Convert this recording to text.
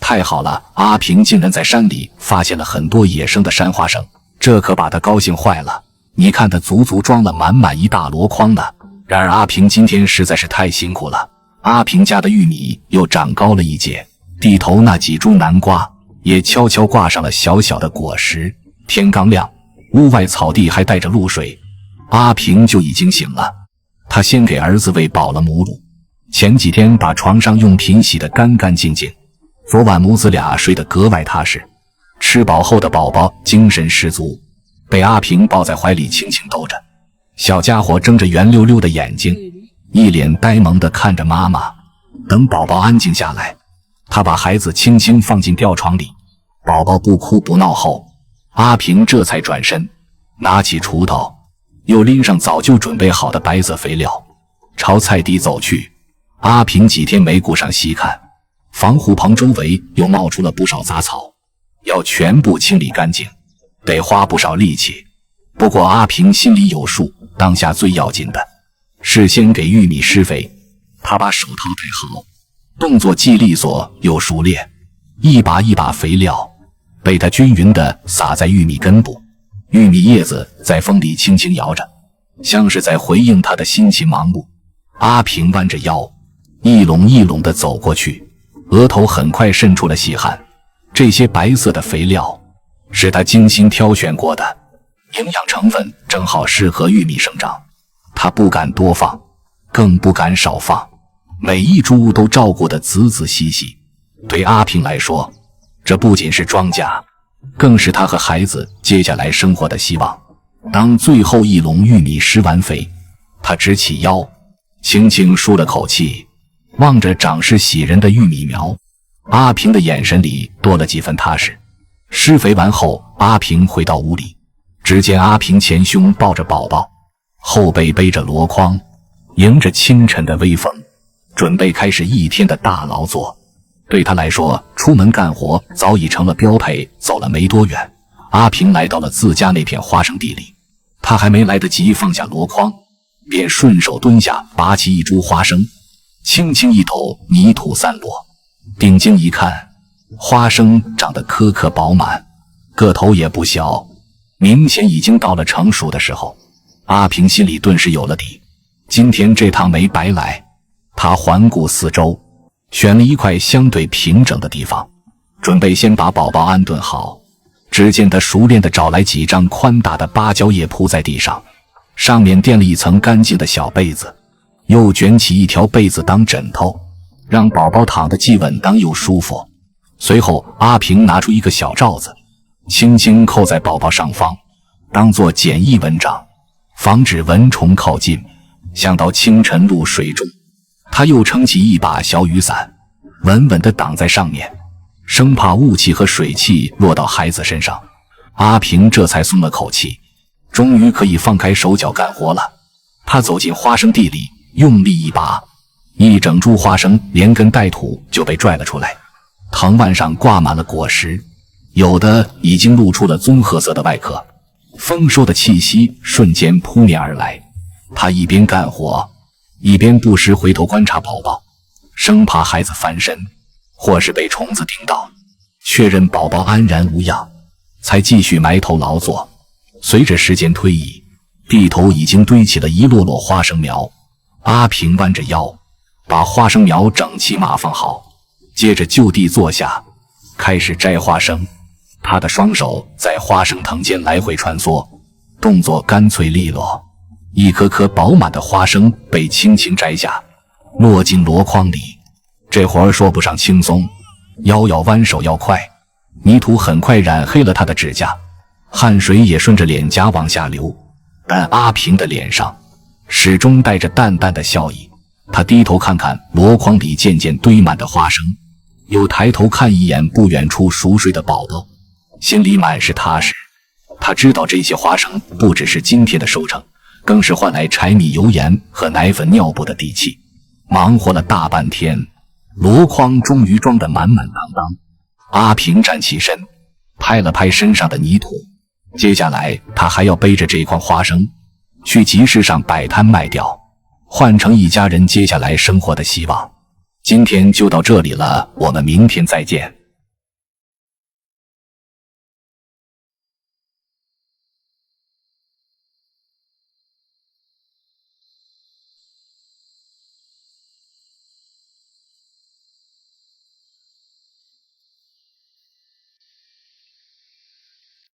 太好了，阿平竟然在山裡發現了很多野生的山花生，這可把他高興壞了。你看他足足裝了滿滿一大籮筐呢。然而阿平今天實在是太辛苦了，阿平家的玉米又長高了一截，地头那幾株南瓜也悄悄掛上了小小的果實。天剛亮，屋外草地還帶着露水，阿平就已經醒了。他先給兒子餵飽了母乳，前幾天把床上用品洗得干干淨淨，昨晚母子倆睡得格外踏實。吃飽後的寶寶精神十足，被阿平抱在懷裡輕輕逗着。小家伙睁着圓溜溜的眼睛，一臉呆萌地看着媽媽。等寶寶安靜下來，他把孩子輕輕放進吊床裡，寶寶不哭不鬧後，阿平這才轉身，拿起鋤頭，又拎上早就準備好的白色肥料，朝菜地走去。阿平幾天沒顧上細看，防護棚周圍又冒出了不少雜草，要全部清理乾淨，得花不少力氣。不過阿平心裡有數，當下最要緊的是先給玉米施肥。他把手套戴好，動作既利索又熟練，一把一把肥料被他均匀地撒在玉米根部，玉米葉子在風裡輕輕搖着，像是在回應他的辛勤忙碌。阿平彎着腰，一攏一攏地走過去，額頭很快滲出了細汗。這些白色的肥料是他精心挑選過的，營養成分正好適合玉米生長，他不敢多放，更不敢少放，每一株都照顧得仔仔細細。對阿平來說，這不僅是莊稼，更是他和孩子接下來生活的希望。當最後一籠玉米施完肥，他直起腰，輕輕舒了口氣，望着長勢喜人的玉米苗，阿平的眼神裡多了幾分踏實。施肥完後，阿平回到屋裡，只見阿平前胸抱着寶寶，後背背着籮筐，迎着清晨的微風，準備開始一天的大勞作。對他來說，出門幹活早已成了標配。走了沒多遠，阿平來到了自家那片花生地裡，他還沒來得及放下籮筐，便順手蹲下，拔起一株花生，輕輕一抖，泥土散落。定睛一看，花生長得顆顆飽滿，個頭也不小，明顯已經到了成熟的時候。阿平心裡頓時有了底，今天這趟沒白來。他環顧四周，選了一塊相對平整的地方，準備先把寶寶安頓好。只見他熟練地找來幾張寬大的芭蕉葉鋪在地上，上面墊了一層乾淨的小被子，又捲起一條被子當枕頭，讓寶寶躺得既穩當又舒服。隨後阿平拿出一個小罩子，輕輕扣在寶寶上方，當作簡易蚊帳，防止蚊蟲靠近。想到清晨露水中，他又撐起一把小雨傘，穩穩地擋在上面，生怕霧氣和水汽落到孩子身上。阿平這才鬆了口氣，終於可以放開手腳幹活了。他走進花生地裡，用力一拔，一整株花生連根帶土就被拽了出來，藤蔓上掛滿了果實，有的已經露出了棕褐色的外殼，豐收的氣息瞬間撲面而来。他一邊幹活，一邊不時回頭觀察寶寶，生怕孩子翻身或是被蟲子叮到，確認寶寶安然無恙，才繼續埋頭勞作。隨着時間推移，地頭已經堆起了一摞摞花生苗。阿平彎着腰，把花生苗整齊碼放好，接着就地坐下，開始摘花生。他的雙手在花生藤間來回穿梭，動作乾脆利落。一顆顆飽滿的花生被輕輕摘下，落進籮筐裡。這活兒說不上輕鬆，腰要彎，手要快，泥土很快染黑了他的指甲，汗水也順着臉頰往下流。但阿平的臉上始終帶着淡淡的笑意。他低頭看看籮筐裡漸漸堆滿的花生，又抬頭看一眼不遠處熟睡的寶寶，心裡滿是踏實。他知道這些花生不只是今天的收成，更是換來柴米油鹽和奶粉尿布的底氣。忙活了大半天，籮筐終於裝得滿滿當當。阿平站起身，拍了拍身上的泥土，接下來他還要背着这筐花生去集市上擺攤賣掉，換成一家人接下來生活的希望。今天就到這裡了，我們明天再見。